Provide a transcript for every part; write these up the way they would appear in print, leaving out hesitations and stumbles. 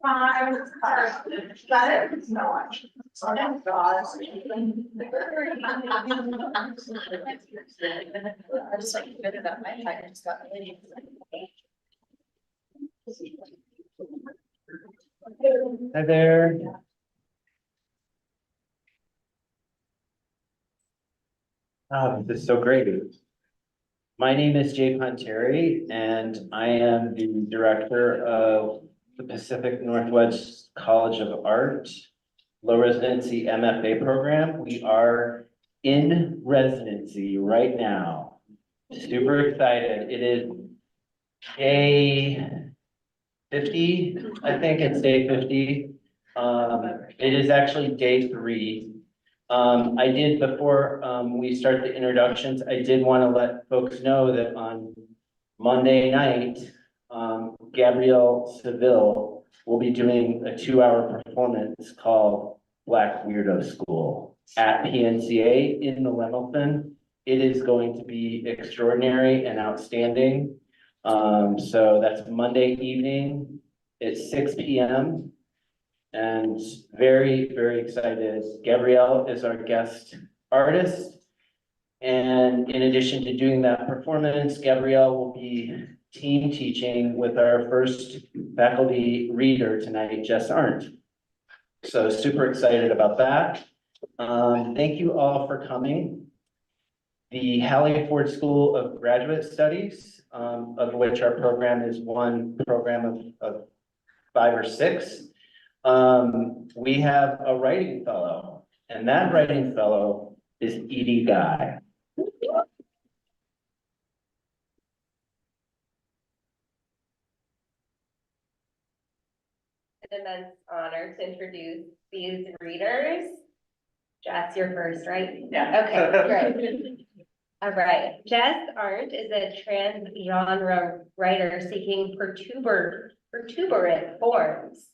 I was got it. No, actually. Oh, God. I just like figured it out. My I just got really. Hi there. Oh, this is so great. My name is Jay Ponteri, and I am the director of the Pacific Northwest College of Art Low Residency MFA program. We are in residency right now. Super excited. It is day 50, I think it's day 50. It is actually day 3. I did, before we start the introductions, I did want to let folks know that on Monday night, Gabrielle Seville will be doing a 2-hour performance called Black Weirdo School at PNCA in the Lemelton. It is going to be extraordinary and outstanding. So that's Monday evening at 6 p.m. And very, very excited. Gabrielle is our guest artist. And in addition to doing that performance, Gabrielle will be team teaching with our first faculty reader tonight, Jess Arndt. So super excited about that. Thank you all for coming. The Hallie Ford School of Graduate Studies, of which our program is one program of 5 or 6. We have a writing fellow, and that writing fellow is Edie Guy. An immense honor to introduce these readers. Jess, you're first, right? Yeah. Okay, great. All right, Jess Arndt is a trans-genre writer seeking protuberant forms.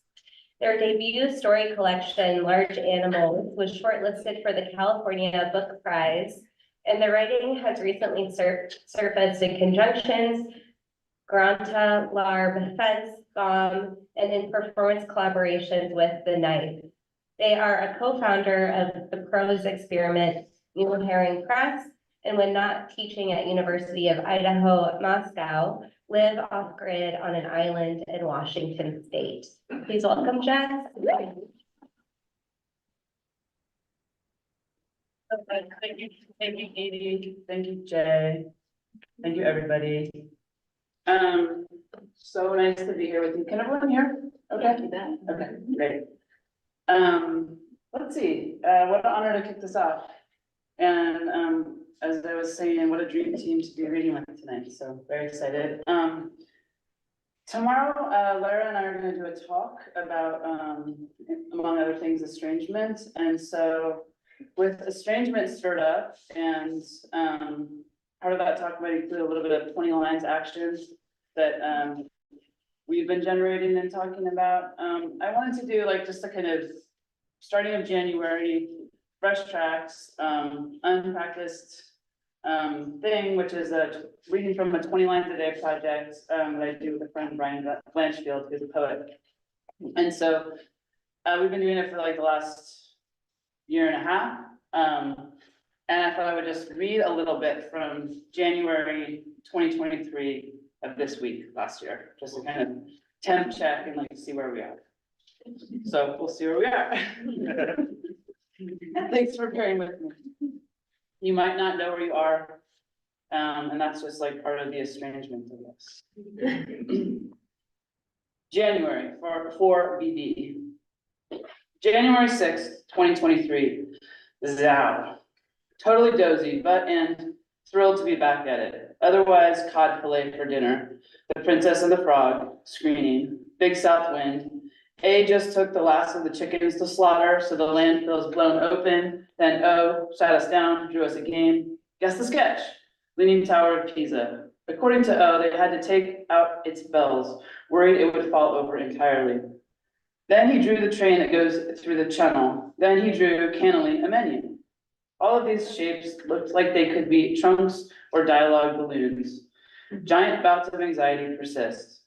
Their debut story collection, Large Animals, was shortlisted for the California Book Prize, and the writing has recently surfaced in conjunctions, Granta, Larb, Fence, GOM, and in performance collaborations with The Knife. They are a co-founder of the Prose Experiment, New Herring Press, and when not teaching at University of Idaho, Moscow, live off-grid on an island in Washington State. Please welcome Jess. Thank you, Edie. Thank you, Jay. Thank you, everybody. So nice to be here with you. Can everyone hear? Okay. Okay, great. Let's see. What an honor to kick this off. And as I was saying, what a dream team to be reading with tonight. So very excited. Tomorrow, Lara and I are going to do a talk about, among other things, estrangement. And so with estrangement stirred up, and part of that talk might include a little bit of 20 lines actions that we've been generating and talking about. I wanted to do like just a kind of starting of January, fresh tracks, unpracticed thing, which is a reading from a 20 lines a day project that I do with a friend, Brian Blanchfield, who's a poet. And so we've been doing it for like the last year and a half. And I thought I would just read a little bit from January 2023 of this week last year, just to kind of temp check and like see where we are. So we'll see where we are. Thanks for bearing with me. You might not know where you are, and that's just like part of the estrangement of this. January for BB. January 6th, 2023. Zow. Totally dozy, but and thrilled to be back at it. Otherwise, cod fillet for dinner. The Princess and the Frog screening. Big South Wind. A just took the last of the chickens to slaughter, so the landfill's blown open. Then O sat us down, drew us a game. Guess the sketch. Leaning Tower of Pisa. According to O, they had to take out its bells, worried it would fall over entirely. Then he drew the train that goes through the channel. Then he drew cannily a menu. All of these shapes looked like they could be trunks or dialogue balloons. Giant bouts of anxiety persist.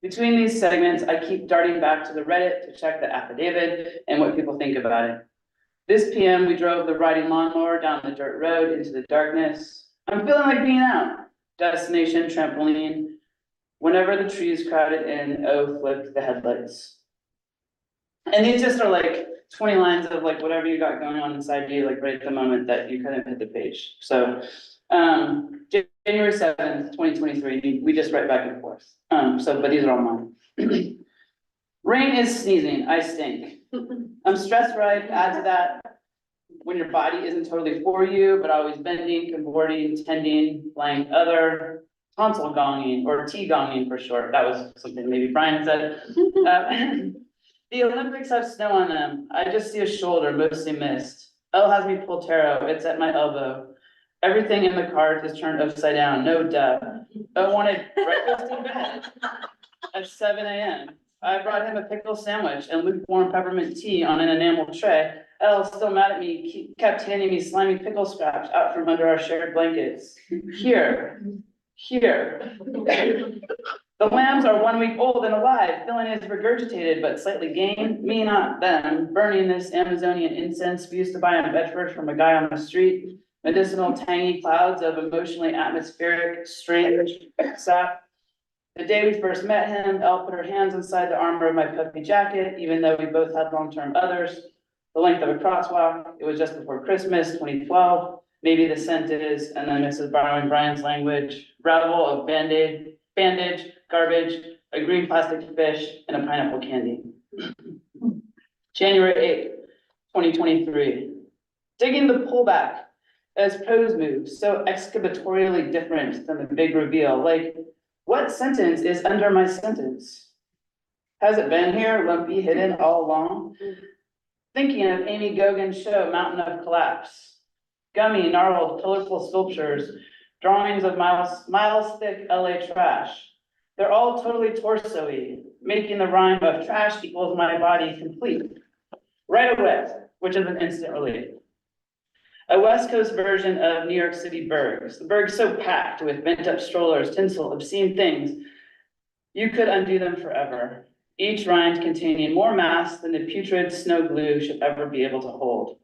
Between these segments, I keep darting back to the Reddit to check the affidavit and what people think about it. This PM, we drove the riding lawnmower down the dirt road into the darkness. I'm feeling like being out. Destination trampoline. Whenever the trees crowded in, oh, flipped the headlights. And these just are like 20 lines of like whatever you got going on inside you, like right at the moment that you couldn't hit the page. So, January 7th, 2023, we just write back and forth. But these are all mine. Rain is sneezing, I stink. I'm stressed, right? Add to that, when your body isn't totally for you, but always bending, cavorting, tending, blank other, tonsil gonging, or T-gonging for short. That was something maybe Brian said. The Olympics have snow on them. I just see a shoulder, mostly mist. Elle has me pull tarot. It's at my elbow. Everything in the cards is turned upside down. No duh. Elle wanted breakfast in bed at 7 a.m. I brought him a pickle sandwich and lukewarm peppermint tea on an enamel tray. Elle, still mad at me, kept handing me slimy pickle scraps out from under our shared blankets. Here. The lambs are 1 week old and alive. Filling is regurgitated but slightly gained. Me, not them. Burning this Amazonian incense we used to buy in Bedford from a guy on the street. Medicinal, tangy clouds of emotionally atmospheric, strange sap. The day we first met him, Elle put her hands inside the armor of my puffy jacket, even though we both had long-term others. The length of a crosswalk. It was just before Christmas, 2012. Maybe the scent is, and then this is borrowing Brian's language, gravel of bandage, garbage, a green plastic fish, and a pineapple candy. January 8th, 2023. Digging the pullback as prose moves, so excabatorially different than the big reveal. Like, what sentence is under my sentence? Has it been here, lumpy, hidden all along? Thinking of Amy Gogan's show, Mountain of Collapse. Gummy, gnarled, colorful sculptures, drawings of miles thick LA trash. They're all totally torso-y, making the rhyme of trash equals my body complete. Right away, which is an instant relief. A West Coast version of New York City Bergs. The Berg's so packed with bent-up strollers, tinsel, obscene things. You could undo them forever. Each rind containing more mass than the putrid snow glue should ever be able to hold.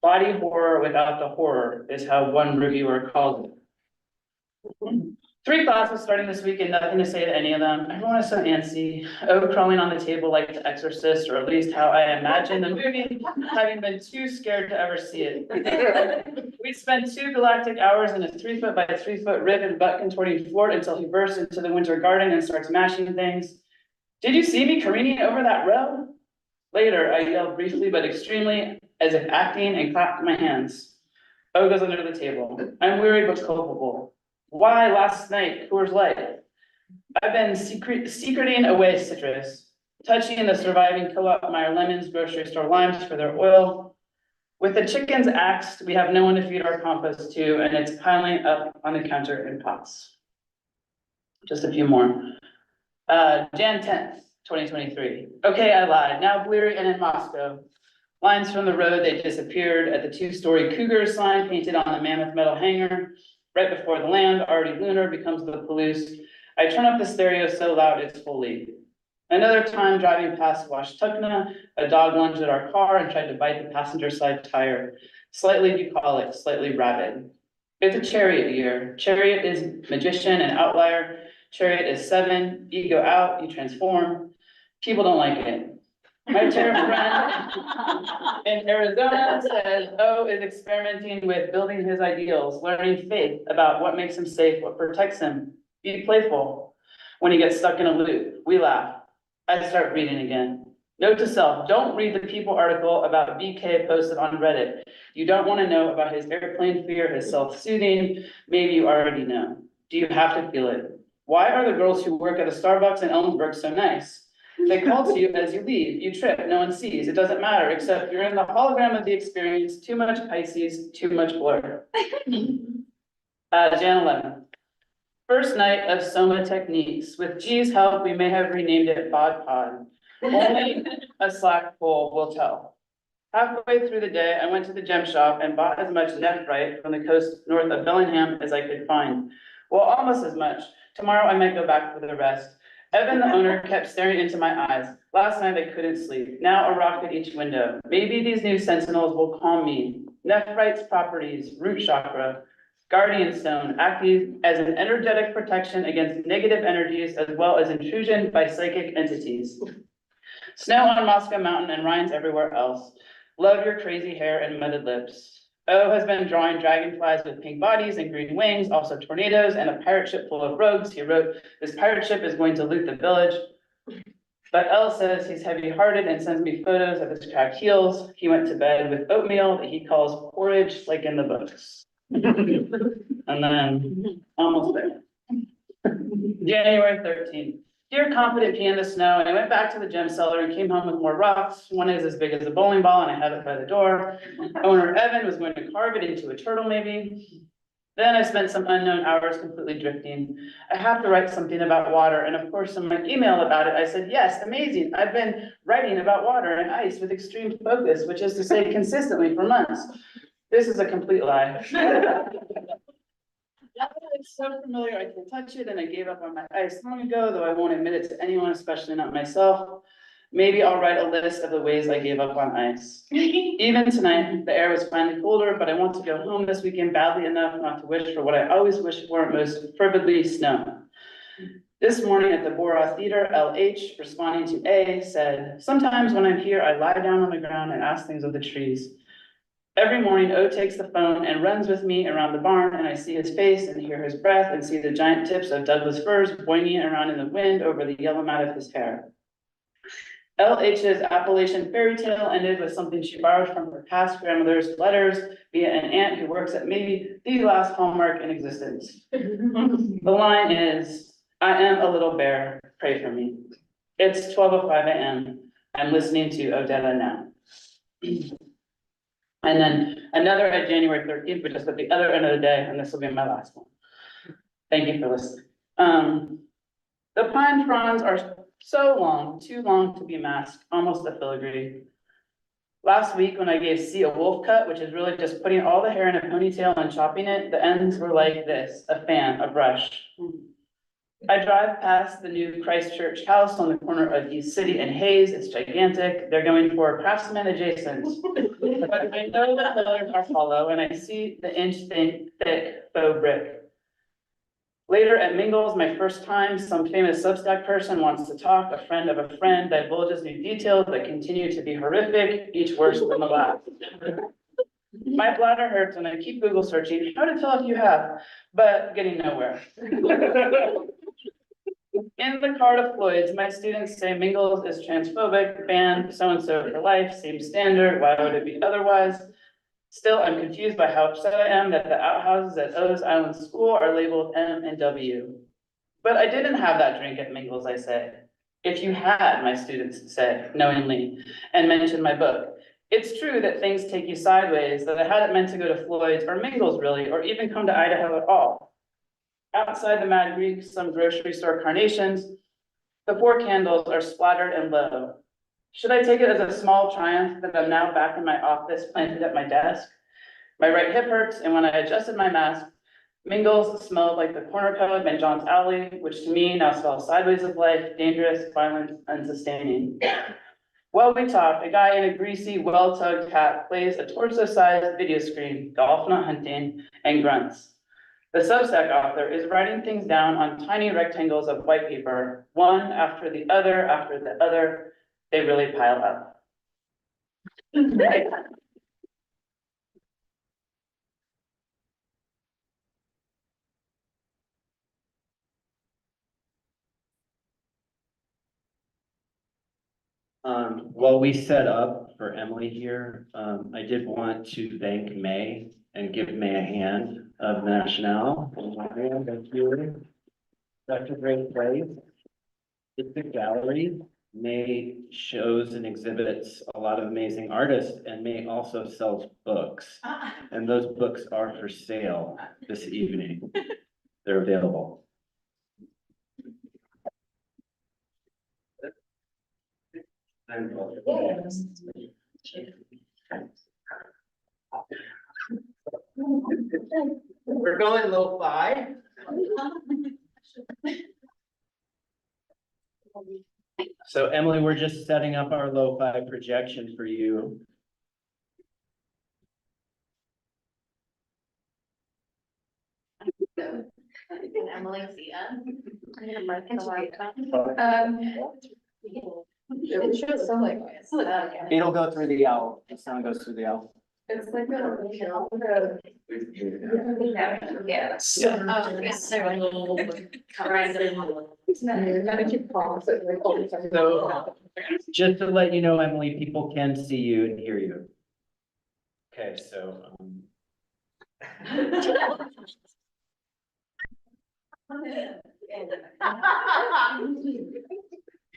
Body horror without the horror is how one reviewer called it. 3 classes starting this week and nothing to say to any of them. Everyone is so antsy. Oh, crawling on the table like The Exorcist, or at least how I imagine the movie, having been too scared to ever see it. We spent 2 galactic hours in a 3-foot by 3-foot rib and butt contorting fort until he bursts into the winter garden and starts mashing things. Did you see me careening over that row? Later, I yelled briefly but extremely, as if acting, and clapped my hands. O goes under the table. I'm weary but culpable. Why last night, Coors Light? I've been secreting away citrus, touching the surviving co-op Meyer lemons, grocery store limes for their oil. With the chickens axed, we have no one to feed our compost to, and it's piling up on the counter in pots. Just a few more. Jan 10th, 2023. Okay, I lied. Now bleary and in Moscow. Lines from the road, they disappeared at the 2-story Cougar sign painted on the mammoth metal hanger. Right before the land, already lunar, becomes the Palouse. I turn up the stereo so loud it's full lead. Another time driving past Washtukna, a dog lunged at our car and tried to bite the passenger side tire. Slightly bucolic, slightly rabid. It's a chariot year. Chariot is magician and outlier. Chariot is 7, ego out, you transform. People don't like it. My tarot friend in Arizona says, O is experimenting with building his ideals, learning faith about what makes him safe, what protects him. Be playful. When he gets stuck in a loop, we laugh. I start reading again. Note to self, don't read the People article about BK posted on Reddit. You don't want to know about his airplane fear, his self-soothing. Maybe you already know. Do you have to feel it? Why are the girls who work at a Starbucks in Ellensburg so nice? They call to you as you leave, you trip, no one sees, it doesn't matter, except you're in the hologram of the experience, too much Pisces, too much blur. Jan 11. First night of Soma Techniques. With G's help, we may have renamed it Bod Pod. Only a Slack poll will tell. Halfway through the day, I went to the gem shop and bought as much nephrite from the coast north of Bellingham as I could find. Well, almost as much. Tomorrow I might go back for the rest. Evan, the owner, kept staring into my eyes. Last night I couldn't sleep. Now a rock at each window. Maybe these new sentinels will calm me. Nephrite's properties, root chakra, guardian stone, acting as an energetic protection against negative energies as well as intrusion by psychic entities. Snow on Moscow Mountain and Rhines everywhere else. Love your crazy hair and mudded lips. O has been drawing dragonflies with pink bodies and green wings, also tornadoes and a pirate ship full of rogues. He wrote, this pirate ship is going to loot the village. But L says he's heavy-hearted and sends me photos of his cracked heels. He went to bed with oatmeal that he calls porridge, like in the books. And then, almost there. January 13th. Dear confident pea in the snow, and I went back to the gem cellar and came home with more rocks. One is as big as a bowling ball and I have it by the door. Owner Evan was going to carve it into a turtle maybe. Then I spent some unknown hours completely drifting. I have to write something about water, and of course in my email about it, I said, yes, amazing. I've been writing about water and ice with extreme focus, which is to say consistently for months. This is a complete lie. It's so familiar, I can touch it, and I gave up on my ice long ago, though I won't admit it to anyone, especially not myself. Maybe I'll write a list of the ways I gave up on ice. Even tonight, the air was finally colder, but I want to go home this weekend badly enough not to wish for what I always wish for most fervidly, snow. This morning at the Bora Theater, LH, responding to A, said, sometimes when I'm here, I lie down on the ground and ask things of the trees. Every morning, O takes the phone and runs with me around the barn, and I see his face and hear his breath and see the giant tips of Douglas firs boinging around in the wind over the yellow mat of his hair. LH's Appalachian fairy tale ended with something she borrowed from her past grandmother's letters via an aunt who works at maybe the last hallmark in existence. The line is, I am a little bear, pray for me. It's 12:05 a.m. I'm listening to Odetta now. And then another at January 13th, but just at the other end of the day, and this will be my last one. Thank you for listening. The pine fronds are so long, too long to be masked, almost a filigree. Last week when I gave C a wolf cut, which is really just putting all the hair in a ponytail and chopping it, the ends were like this, a fan, a brush. I drive past the new Christchurch house on the corner of East City and Hayes. It's gigantic. They're going for craftsman adjacent. But I know the pillars are hollow and I see the inch thick faux brick. Later at Mingles, my first time, some famous Substack person wants to talk, a friend of a friend divulges new details that continue to be horrific, each worse than the last. My bladder hurts and I keep Google searching how to tell if you have, but getting nowhere. In the card of Floyd's, my students say Mingles is transphobic, banned, so-and-so for life, same standard, why would it be otherwise? Still, I'm confused by how upset I am that the outhouses at O's Island School are labeled M and W. But I didn't have that drink at Mingles, I say. If you had, my students said, knowingly, and mentioned my book. It's true that things take you sideways, that I hadn't meant to go to Floyd's or Mingles really, or even come to Idaho at all. Outside the Mad Greek, some grocery store carnations, the 4 candles are splattered and low. Should I take it as a small triumph that I'm now back in my office planted at my desk? My right hip hurts, and when I adjusted my mask, Mingles smelled like the corner code in John's Alley, which to me now smells sideways of life, dangerous, violent, unsustaining. While we talk, a guy in a greasy, well-tugged hat plays a torso-sized video screen, golf not hunting, and grunts. The Substack author is writing things down on tiny rectangles of white paper, one after the other after the other. They really pile up. While we set up for Emily here, I did want to thank May and give May a hand of Nationale. Thank you. Such a great place. It's a gallery. May shows and exhibits a lot of amazing artists, and May also sells books. And those books are for sale this evening. They're available. We're going lo-fi. So Emily, we're just setting up our lo-fi projection for you. Can Emily see us? It shows so like. It'll go through the owl. The sound goes through the owl. It's like a. Yeah. So just to let you know, Emily, people can see you and hear you. Okay, so,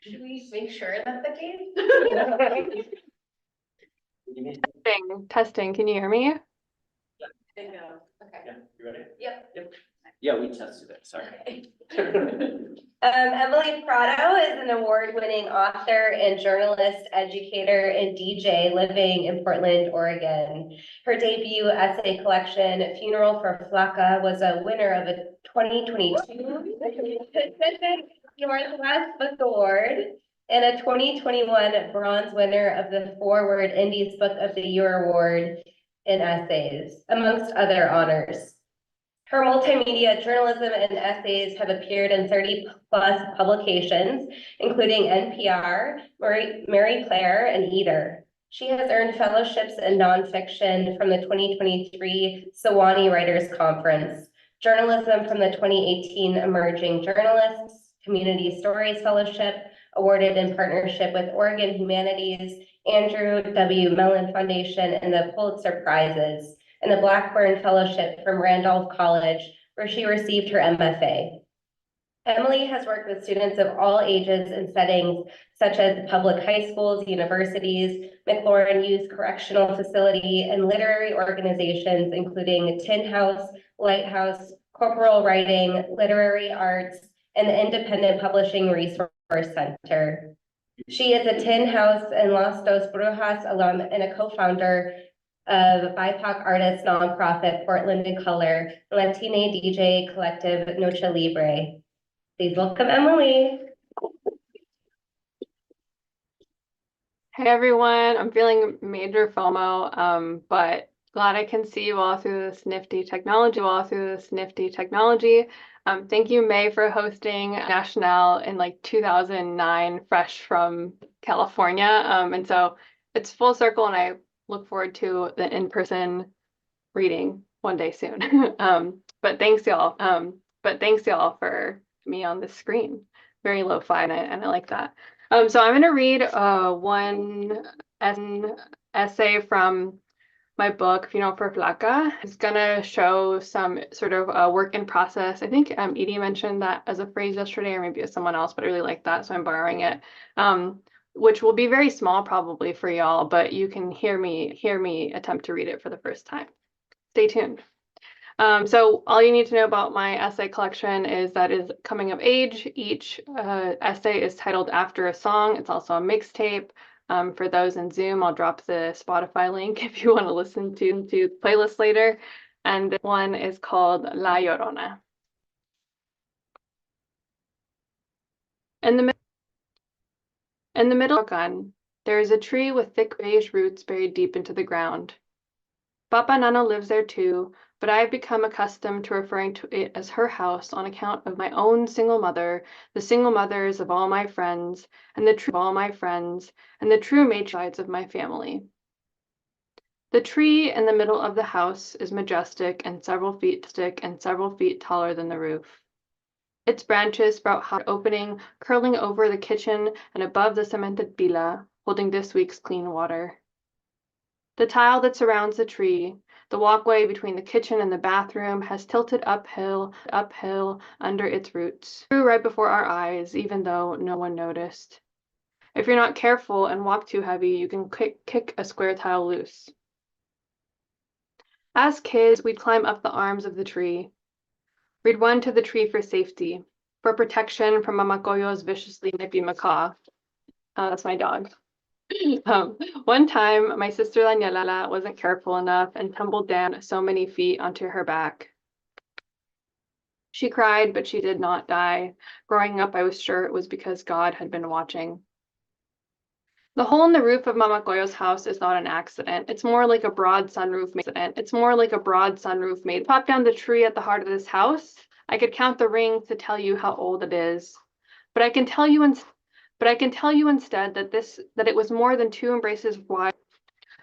Should we make sure that's the case? Testing, can you hear me? Okay. yeah, you ready? Yep. Yeah, we tested it, sorry. Emily Prado is an award-winning author and journalist, educator, and DJ living in Portland, Oregon. Her debut essay collection, Funeral for Flaca, was a winner of a 2022 Pacific Northwest Book Award and a 2021 bronze winner of the Forward Indies Book of the Year Award in essays, amongst other honors. Her multimedia journalism and essays have appeared in 30+ publications, including NPR, Mary Claire, and Eater. She has earned fellowships in nonfiction from the 2023 Sewanee Writers Conference, journalism from the 2018 Emerging Journalists Community Stories Fellowship, awarded in partnership with Oregon Humanities, Andrew W. Mellon Foundation, and the Pulitzer Prizes, and the Blackburn Fellowship from Randolph College, where she received her MFA. Emily has worked with students of all ages and settings, such as public high schools, universities, McLaurin Youth Correctional Facility, and literary organizations, including Tin House, Lighthouse, Corporal Writing, Literary Arts, and the Independent Publishing Resource Center. She is a Tin House and Los Dos Brujas alum and a co-founder of BIPOC artist nonprofit Portland in Color, Latina DJ collective Noche Libre. Please welcome Emily. Hey everyone, I'm feeling major FOMO, but glad I can see you all through this nifty technology, Thank you, May, for hosting Nationale in like 2009, fresh from California. And so it's full circle, and I look forward to the in-person reading one day soon. But thanks y'all. For me on the screen. Very lo-fi, and I like that. So I'm going to read one essay from my book, Funeral for Flaca. It's going to show some sort of work in process. I think Edie mentioned that as a phrase yesterday, or maybe it was someone else, but I really like that, so I'm borrowing it. Which will be very small probably for y'all, but you can hear me attempt to read it for the first time. Stay tuned. So all you need to know about my essay collection is that is coming of age. Each essay is titled after a song. It's also a mixtape. For those in Zoom, I'll drop the Spotify link if you want to listen to the playlist later. And this one is called La Llorona. In the middle of the gun, there is a tree with thick beige roots buried deep into the ground. Papa Nana lives there too, but I have become accustomed to referring to it as her house on account of my own single mother, the single mothers of all my friends, and the true matriarchs of my family. The tree in the middle of the house is majestic and several feet taller than the roof. Its branches sprout hot opening, curling over the kitchen and above the cemented pila, holding this week's clean water. The tile that surrounds the tree, the walkway between the kitchen and the bathroom, has tilted uphill under its roots. It grew right before our eyes, even though no one noticed. If you're not careful and walk too heavy, you can kick a square tile loose. As kids, we'd climb up the arms of the tree. We'd run to the tree for safety, for protection from Mamacoyo's viciously nippy macaw. That's my dog. One time, my sister Daniela wasn't careful enough and tumbled down so many feet onto her back. She cried, but she did not die. Growing up, I was sure it was because God had been watching. The hole in the roof of Mama Goyo's house is not an accident. It's more like a broad sunroof made. Pop down the tree at the heart of this house. I could count the rings to tell you how old it is. But I can tell you instead that it was more than 2 embraces wide.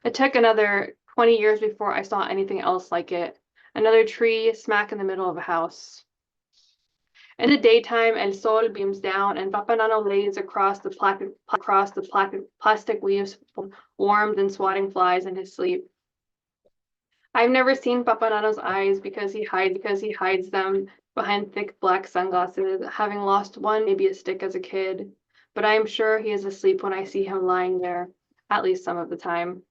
It took another 20 years before I saw anything else like it. Another tree smack in the middle of a house. In the daytime, El Sol beams down and Papa Nano lays across the plastic weaves, warmed and swatting flies in his sleep. I've never seen Papa Nano's eyes because he hides them behind thick black sunglasses, having lost one, maybe a stick as a kid. But I am sure he is asleep when I see him lying there, at least some of the time.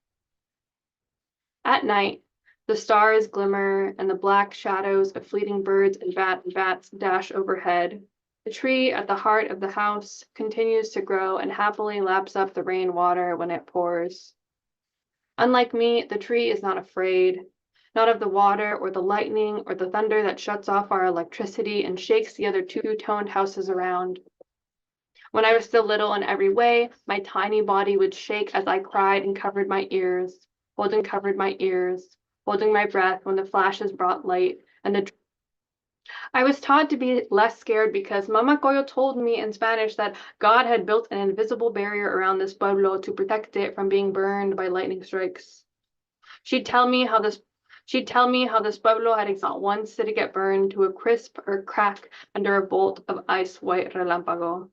At night, the stars glimmer and the black shadows of fleeting birds and bats dash overhead. The tree at the heart of the house continues to grow and happily laps up the rainwater when it pours. Unlike me, the tree is not afraid, not of the water or the lightning or the thunder that shuts off our electricity and shakes the other two-toned houses around. When I was still little in every way, my tiny body would shake as I cried and covered my ears, holding my breath when the flashes brought light and I was taught to be less scared because Mama Coyo told me in Spanish that God had built an invisible barrier around this pueblo to protect it from being burned by lightning strikes. She'd tell me how this pueblo had not once did it get burned to a crisp or crack under a bolt of ice white relampago.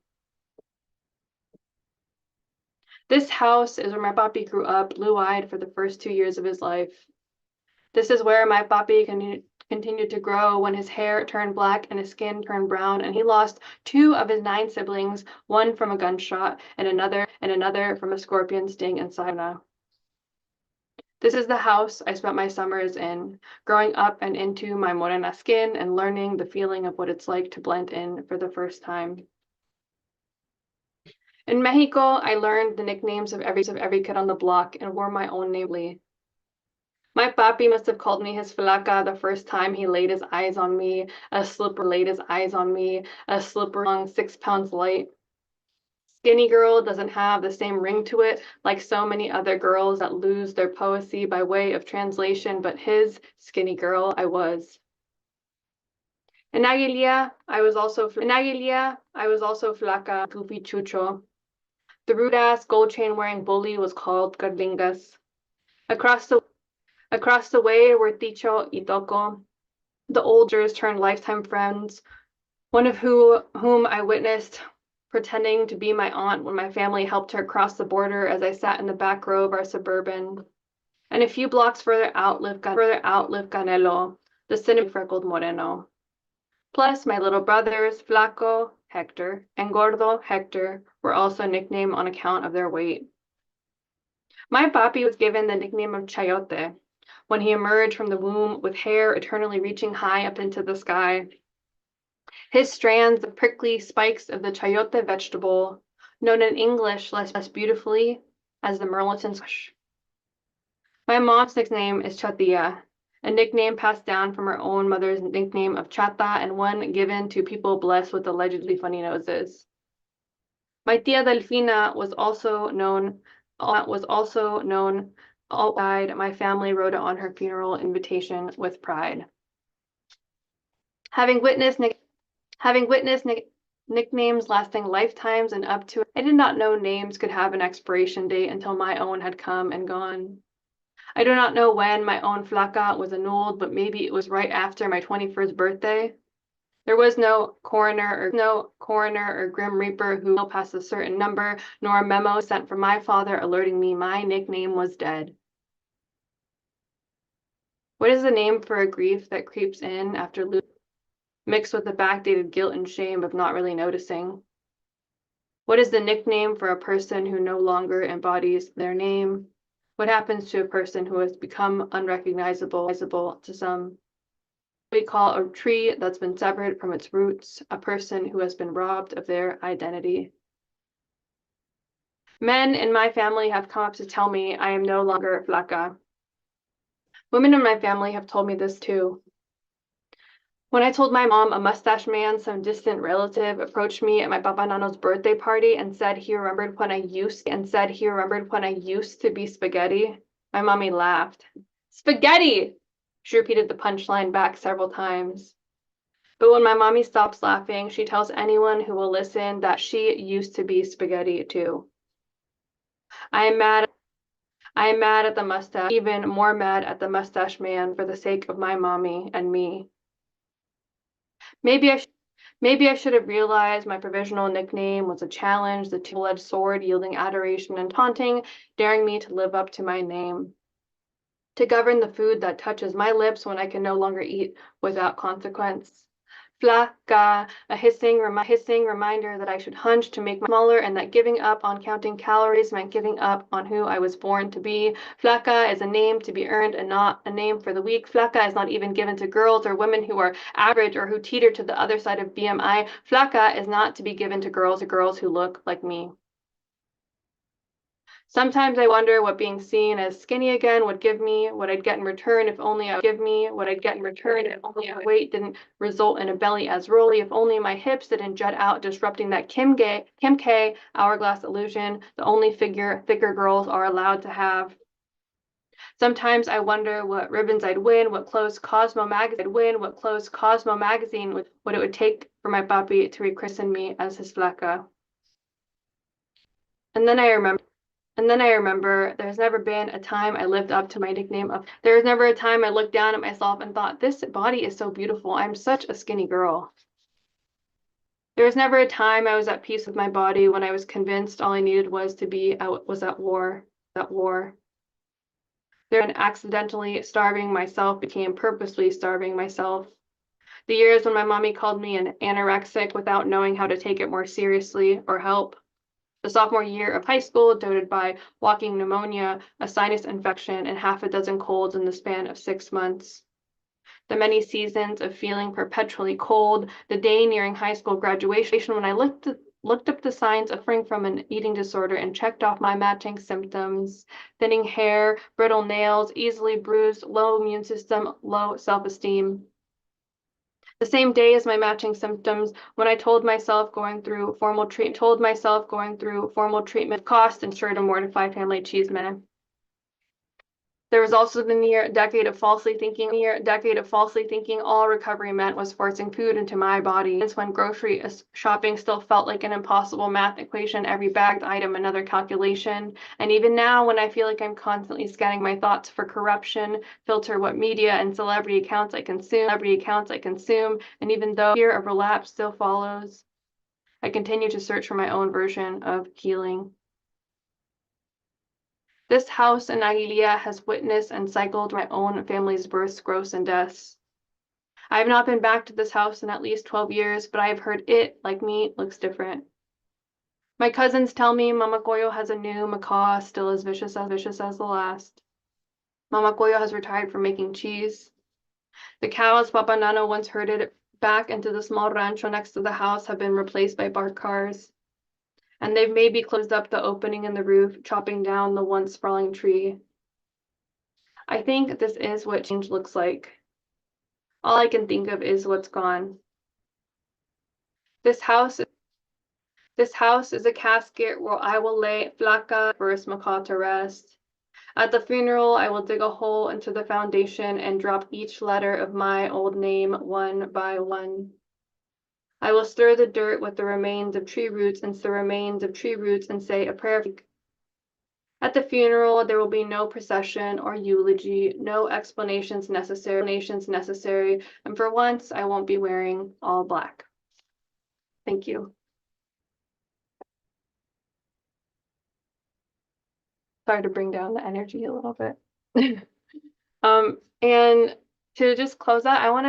This house is where my papi grew up, blue-eyed for the first 2 years of his life. This is where my papi continued to grow when his hair turned black and his skin turned brown, and he lost 2 of his 9 siblings, one from a gunshot and another from a scorpion sting in sauna. This is the house I spent my summers in, growing up and into my morena skin and learning the feeling of what it's like to blend in for the first time. In Mexico, I learned the nicknames of every kid on the block and wore my own name. My papi must have called me his flaca the first time he laid his eyes on me, a slipper long 6 pounds light. Skinny girl doesn't have the same ring to it like so many other girls that lose their poesy by way of translation, but his skinny girl I was. In Aguililla, I was also flaca, goofy chucho. The rude-ass gold chain-wearing bully was called Gardingas. Across the way were Ticho y Toco, the olders turned lifetime friends, one of whom I witnessed pretending to be my aunt when my family helped her cross the border as I sat in the back row of our Suburban. And a few blocks further out lived Canelo, the cinnamon freckled moreno. Plus, my little brothers, Flaco, Hector, and Gordo, Hector, were also nicknamed on account of their weight. My papi was given the nickname of Chayote when he emerged from the womb with hair eternally reaching high up into the sky. His strands, the prickly spikes of the chayote vegetable, known in English less beautifully as the Merleton squash. My mom's nickname is Chatia, a nickname passed down from her own mother's nickname of Chata and one given to people blessed with allegedly funny noses. My tia Delfina was also known died. My family wrote it on her funeral invitation with pride. Having witnessed nicknames lasting lifetimes and up to, I did not know names could have an expiration date until my own had come and gone. I do not know when my own flaca was annulled, but maybe it was right after my 21st birthday. There was no coroner or grim reaper who passed a certain number, nor a memo sent from my father alerting me my nickname was dead. What is the name for a grief that creeps in after losing, mixed with the backdated guilt and shame of not really noticing? What is the nickname for a person who no longer embodies their name? What happens to a person who has become unrecognizable to some? We call a tree that's been severed from its roots, a person who has been robbed of their identity. Men in my family have come up to tell me I am no longer flaca. Women in my family have told me this too. When I told my mom a mustache man, some distant relative, approached me at my Papa Nano's birthday party and said he remembered when I used to be spaghetti, my mommy laughed. Spaghetti! She repeated the punchline back several times. But when my mommy stops laughing, she tells anyone who will listen that she used to be spaghetti too. I am mad at the mustache, even more mad at the mustache man for the sake of my mommy and me. Maybe I should have realized my provisional nickname was a challenge, the two-edged sword yielding adoration and taunting, daring me to live up to my name. To govern the food that touches my lips when I can no longer eat without consequence. Flaca, a hissing reminder that I should hunch to make my smaller and that giving up on counting calories meant giving up on who I was born to be. Flaca is a name to be earned and not a name for the weak. Flaca is not even given to girls or women who are average or who teeter to the other side of BMI. Flaca is not to be given to girls who look like me. Sometimes I wonder what being seen as skinny again would give me, what I'd get in return if only weight didn't result in a belly as rolly, if only my hips didn't jut out, disrupting that Kim K hourglass illusion, the only figure thicker girls are allowed to have. Sometimes I wonder what ribbons I'd win, what clothes Cosmo magazine what it would take for my papi to rechristen me as his flaca. And then I remember there's never been a time I lived up to my nickname of, there was never a time I looked down at myself and thought, this body is so beautiful. I'm such a skinny girl. There was never a time I was at peace with my body when I was convinced all I needed was to be at war. Then accidentally starving myself became purposely starving myself. The years when my mommy called me an anorexic without knowing how to take it more seriously or help. The sophomore year of high school, doted by walking pneumonia, a sinus infection, and half a dozen colds in the span of 6 months. The many seasons of feeling perpetually cold, the day nearing high school graduation when I looked up the signs of suffering from an eating disorder and checked off my matching symptoms: thinning hair, brittle nails, easily bruised, low immune system, low self-esteem. The same day as my matching symptoms, when I told myself going through formal treatment cost and sure to mortify family cheeseman. There was also the near decade of falsely thinking all recovery meant was forcing food into my body. It's when grocery shopping still felt like an impossible math equation, every bagged item another calculation. And even now, when I feel like I'm constantly scanning my thoughts for corruption, filter what media and celebrity accounts I consume, and even though fear of relapse still follows, I continue to search for my own version of healing. This house in Aguililla has witnessed and cycled my own family's births, growths, and deaths. I have not been back to this house in at least 12 years, but I have heard it, like me, looks different. My cousins tell me Mama Koyo has a new macaw, still as vicious as the last. Mama Koyo has retired from making cheese. The cows Papa Nano once herded back into the small rancho next to the house have been replaced by bark cars. And they've maybe closed up the opening in the roof, chopping down the once sprawling tree. I think this is what change looks like. All I can think of is what's gone. This house is a casket where I will lay Flaca first macaw to rest. At the funeral, I will dig a hole into the foundation and drop each letter of my old name one by one. I will stir the dirt with the remains of tree roots and say a prayer. At the funeral, there will be no procession or eulogy, no explanations necessary, and for once, I won't be wearing all black. Thank you. Sorry to bring down the energy a little bit. And to just close out, I want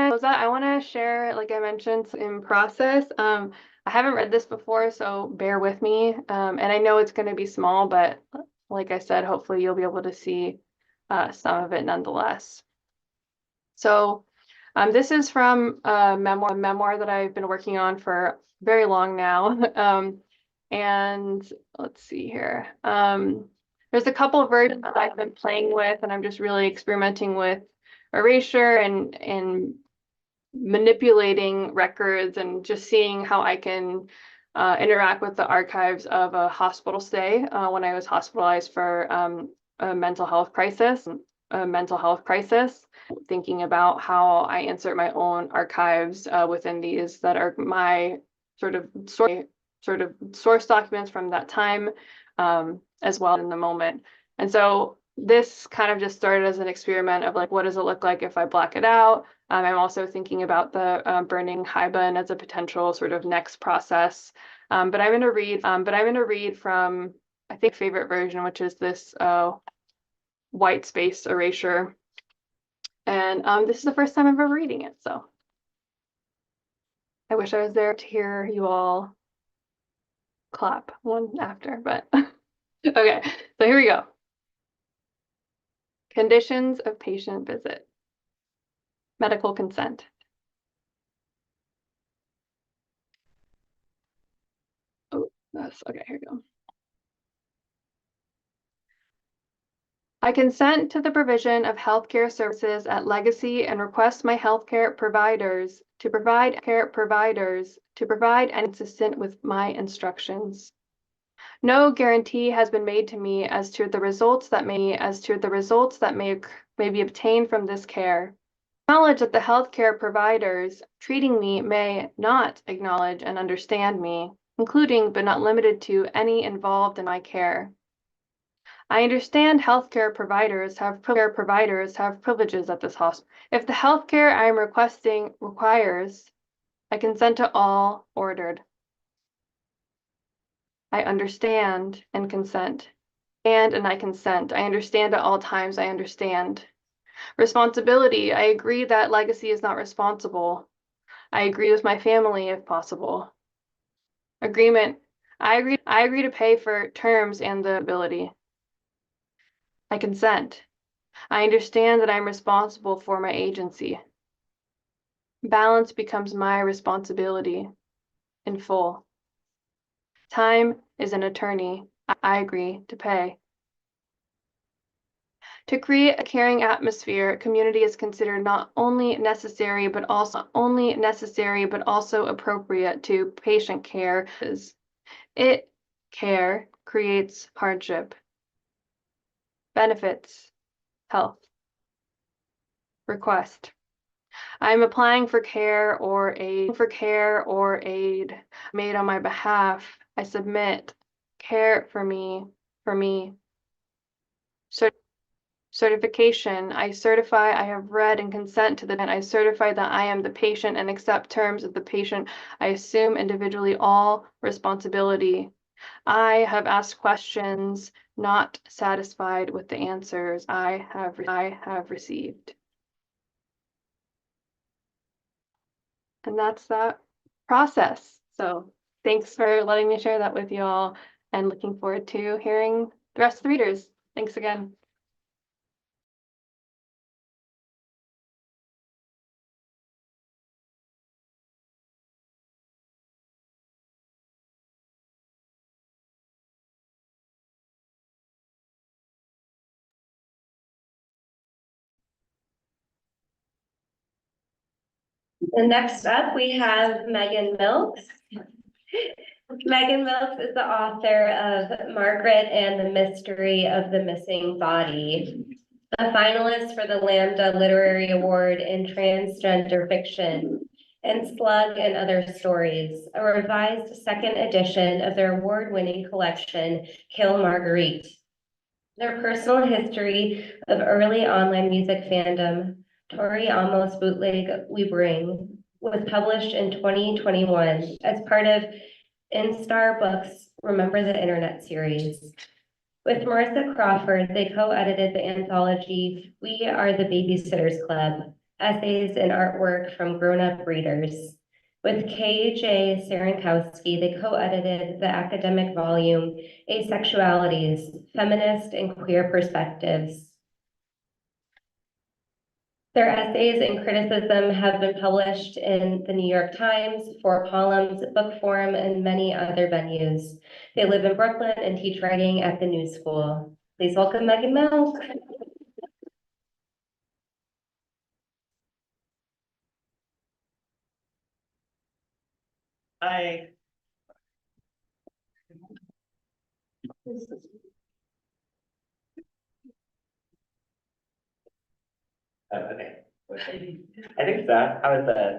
to share, like I mentioned, in process. I haven't read this before, so bear with me. And I know it's going to be small, but like I said, hopefully you'll be able to see some of it nonetheless. So this is from a memoir that I've been working on for very long now. And let's see here. There's a couple of versions that I've been playing with, and I'm just really experimenting with erasure and manipulating records and just seeing how I can interact with the archives of a hospital stay when I was hospitalized for a mental health crisis, thinking about how I insert my own archives within these that are my sort of source documents from that time as well in the moment. And so this kind of just started as an experiment of like, what does it look like if I black it out? I'm also thinking about the burning Haibun as a potential sort of next process. But I'm gonna read from, I think, favorite version, which is this white space erasure. And this is the first time I'm ever reading it, so I wish I was there to hear you all clap one after, but okay, so here we go. Conditions of patient visit. Medical consent. Oh, that's okay, here we go. I consent to the provision of healthcare services at Legacy and request my healthcare providers to provide and consistent with my instructions. No guarantee has been made to me as to the results that may be obtained from this care. Acknowledge that the healthcare providers treating me may not acknowledge and understand me, including but not limited to any involved in my care. I understand healthcare providers have privileges at this hospital. If the healthcare I am requesting requires, I consent to all ordered. I understand and consent. And I consent. I understand at all times. I understand. Responsibility. I agree that Legacy is not responsible. I agree with my family if possible. Agreement. I agree to pay for terms and the ability. I consent. I understand that I'm responsible for my agency. Balance becomes my responsibility in full. Time is an attorney. I agree to pay. To create a caring atmosphere, community is considered not only necessary but also appropriate to patient care. Care creates hardship. Benefits, health. Request. I'm applying for care or aid made on my behalf. I submit care for me. Certification. I certify I have read and consent to I certify that I am the patient and accept terms of the patient. I assume individually all responsibility. I have asked questions, not satisfied with the answers I have received. And that's that process. So thanks for letting me share that with you all and looking forward to hearing the rest of the readers. Thanks again. And next up, we have Megan Milks. Megan Milks is the author of Margaret and the Mystery of the Missing Body, a finalist for the Lambda Literary Award in Transgender Fiction, and Slug and Other Stories, a revised second edition of their award-winning collection, Kill Marguerite. Their personal history of early online music fandom, Tori Amos Bootleg We Bring, was published in 2021 as part of InStar Books' Remember the Internet series. With Marissa Crawford, they co-edited the anthology We Are the Babysitters Club, essays and artwork from grown-up readers. With KJ Serenkowski, they co-edited the academic volume Asexualities, Feminist and Queer Perspectives. Their essays and criticism have been published in the New York Times, For Columns, Book Forum, and many other venues. They live in Brooklyn and teach writing at the New School. Please welcome Megan Milk. Hi. Oh, okay. I think so. How is this?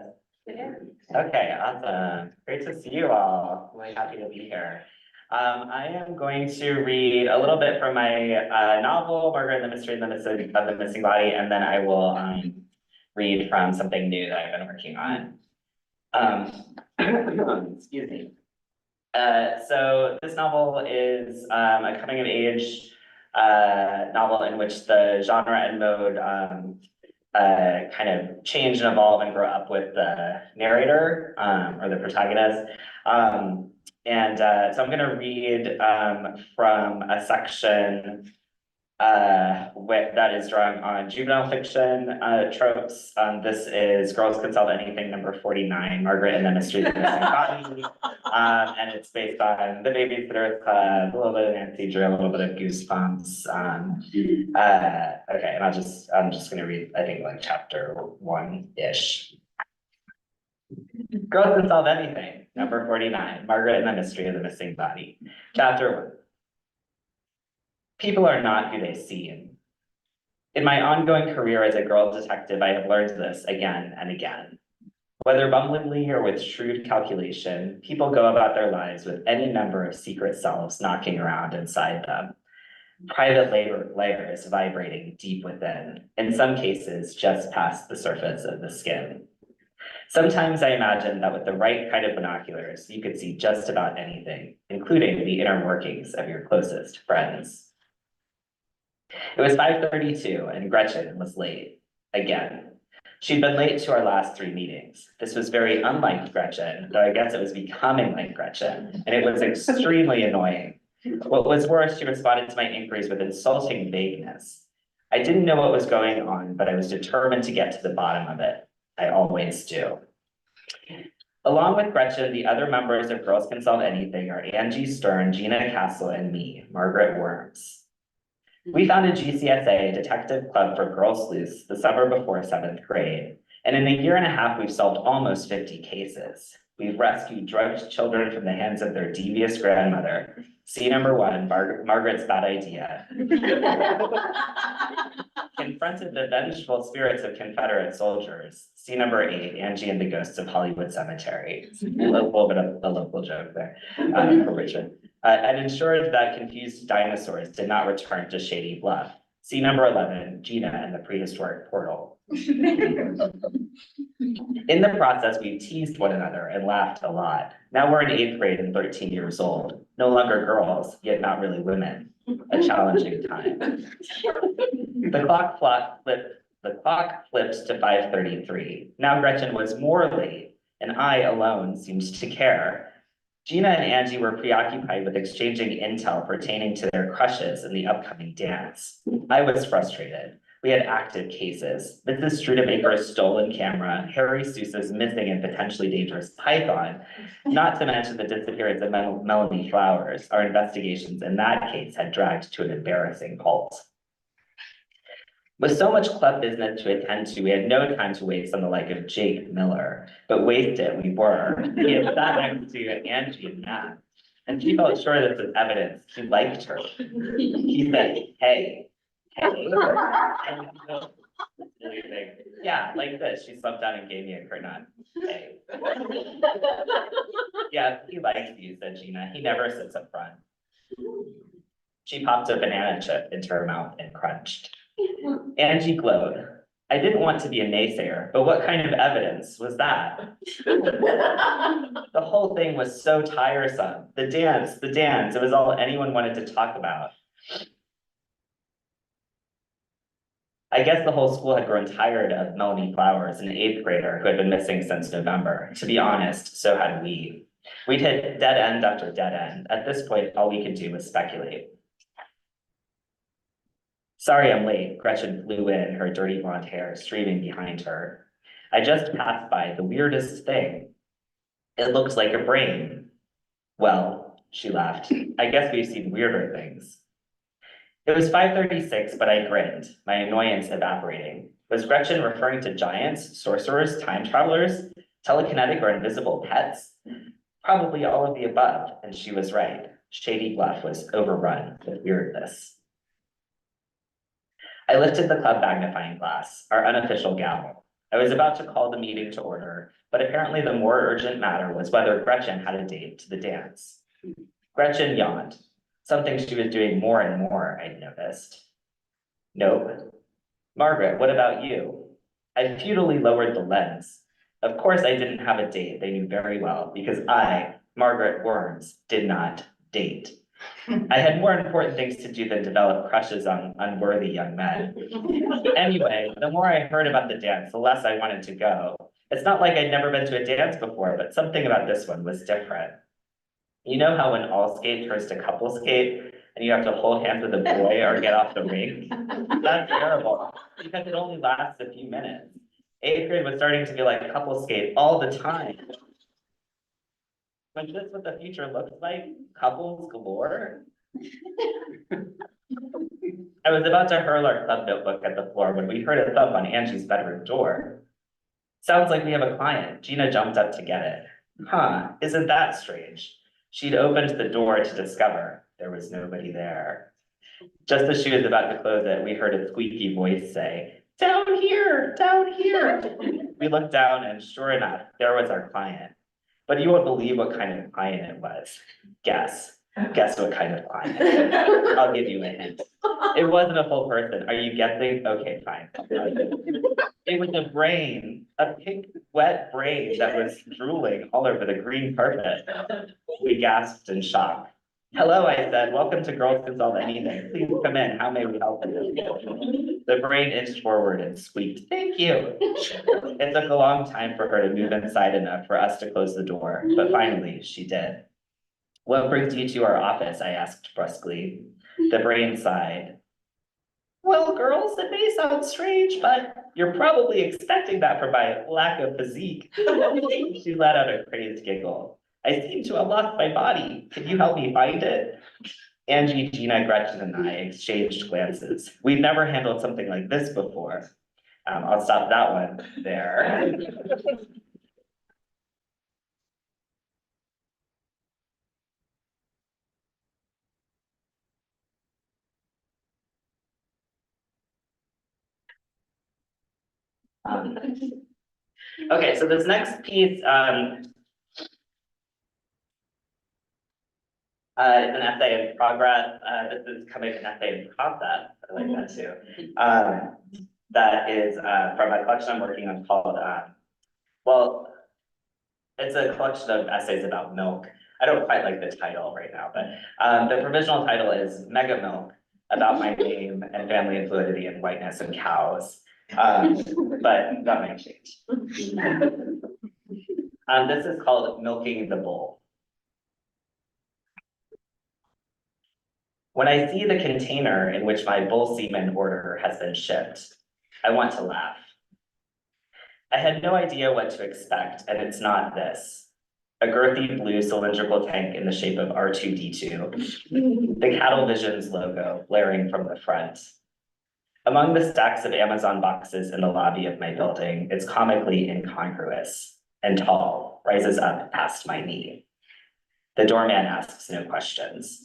Okay, awesome. Great to see you all. Really happy to be here. I am going to read a little bit from my novel, Margaret and the Mystery of the Missing Body, and then I will read from something new that I've been working on. Excuse me. So this novel is a coming of age novel in which the genre and mode kind of change and evolve and grow up with the narrator or the protagonist. So I'm going to read from a section that is drawing on juvenile fiction tropes. This is Girls Can Solve Anything, number 49, Margaret and the Mystery of the Missing Body. And it's based on The Babysitters Club, a little bit of Nancy Drew, a little bit of Goosebumps. Okay, and I'm just gonna read, I think, like chapter 1-ish. Girls Can Solve Anything, number 49, Margaret and the Mystery of the Missing Body. Chapter 1. People are not who they seem. In my ongoing career as a girl detective, I have learned this again and again. Whether bumblingly or with shrewd calculation, people go about their lives with any number of secret selves knocking around inside them. Private layers vibrating deep within, in some cases just past the surface of the skin. Sometimes I imagine that with the right kind of binoculars, you could see just about anything, including the inner workings of your closest friends. It was 5:32 and Gretchen was late, again. She'd been late to our last 3 meetings. This was very unlike Gretchen, though I guess it was becoming like Gretchen, and it was extremely annoying. What was worse, she responded to my inquiries with insulting vagueness. I didn't know what was going on, but I was determined to get to the bottom of it. I always do. Along with Gretchen, the other members of Girls Can Solve Anything are Angie Stern, Gina Castle, and me, Margaret Worms. We founded GCSA, Detective Club for Girl Sleuths, the summer before 7th grade. And in a year and a half, we've solved almost 50 cases. We've rescued drugged children from the hands of their devious grandmother. See number 1, Margaret's bad idea. Confronted the vengeful spirits of Confederate soldiers. See number 8, Angie and the Ghosts of Hollywood Cemetery. A little bit of a local joke there for Richard. And ensured that confused dinosaurs did not return to Shady Bluff. See number 11, Gina and the Prehistoric Portal. In the process, we've teased one another and laughed a lot. Now we're in 8th grade and 13 years old. No longer girls, yet not really women. A challenging time. The clock flipped to 5:33. Now Gretchen was more late, and I alone seemed to care. Gina and Angie were preoccupied with exchanging intel pertaining to their crushes in the upcoming dance. I was frustrated. We had active cases. Mrs. Studemaker's stolen camera, Harry Sousa's missing and potentially dangerous python, not to mention the disappearance of Melanie Flowers. Our investigations in that case had dragged to an embarrassing halt. With so much club business to attend to, we had no time to waste on the like of Jake Miller, but waste it we were. He had sat next to Angie and Matt, and she felt sure this was evidence he liked her. He said, hey. Yeah, like this. She slumped down and gave me a crouton. Hey. Yeah, he likes you, said Gina. He never sits up front. She popped a banana chip into her mouth and crunched. Angie glowed. I didn't want to be a naysayer, but what kind of evidence was that? The whole thing was so tiresome. The dance, it was all anyone wanted to talk about. I guess the whole school had grown tired of Melanie Flowers, an 8th grader who had been missing since November. To be honest, so had we. We'd hit dead end after dead end. At this point, all we could do was speculate. Sorry I'm late, Gretchen flew in, her dirty blonde hair streaming behind her. I just passed by the weirdest thing. It looks like a brain. Well, she laughed. I guess we've seen weirder things. It was 5:36, but I grinned, my annoyance evaporating. Was Gretchen referring to giants, sorcerers, time travelers, telekinetic or invisible pets? Probably all of the above, and she was right. Shady Bluff was overrun with weirdness. I lifted the club magnifying glass, our unofficial gavel. I was about to call the meeting to order, but apparently the more urgent matter was whether Gretchen had a date to the dance. Gretchen yawned, something she was doing more and more, I'd noticed. Nope. Margaret, what about you? I futilely lowered the lens. Of course I didn't have a date, they knew very well, because I, Margaret Worms, did not date. I had more important things to do than develop crushes on unworthy young men. Anyway, the more I heard about the dance, the less I wanted to go. It's not like I'd never been to a dance before, but something about this one was different. You know how when all skate turns to couple skate, and you have to hold hands with a boy or get off the rink? That's terrible, because it only lasts a few minutes. 8th grade was starting to feel like couple skate all the time. But this what the future looks like? Couples galore? I was about to hurl our club notebook at the floor when we heard a thump on Angie's bedroom door. Sounds like we have a client. Gina jumped up to get it. Huh, isn't that strange? She'd opened the door to discover there was nobody there. Just as she was about to close it, we heard a squeaky voice say, "Down here, down here." We looked down and sure enough, there was our client. But you won't believe what kind of client it was. Guess what kind of client. I'll give you a hint. It wasn't a full person. Are you guessing? Okay, fine. It was a brain, a pink, wet brain that was drooling all over the green carpet. We gasped in shock. Hello, I said. Welcome to Girls Can Solve Anything. Please come in. How may we help you? The brain inched forward and squeaked, "Thank you." It took a long time for her to move inside enough for us to close the door, but finally she did. What brings you to our office? I asked brusquely. The brain sighed. Well, girls, it may sound strange, but you're probably expecting that from my lack of physique. She let out a crazed giggle. I seem to have lost my body. Can you help me find it? Angie, Gina, Gretchen, and I exchanged glances. We've never handled something like this before. I'll stop that one there. Okay, so this next piece, is an essay in progress. This is coming an essay in concept. I like that too. That is from a collection I'm working on called, well, it's a collection of essays about milk. I don't quite like the title right now, but the provisional title is Mega Milk, about my name and family and fluidity and whiteness and cows. But that might change. This is called Milking the Bull. When I see the container in which my bull semen order has been shipped, I want to laugh. I had no idea what to expect, and it's not this. A girthy blue cylindrical tank in the shape of R2-D2, the Cattle Visions logo blaring from the front. Among the stacks of Amazon boxes in the lobby of my building, it's comically incongruous and tall, rises up past my knee. The doorman asks no questions.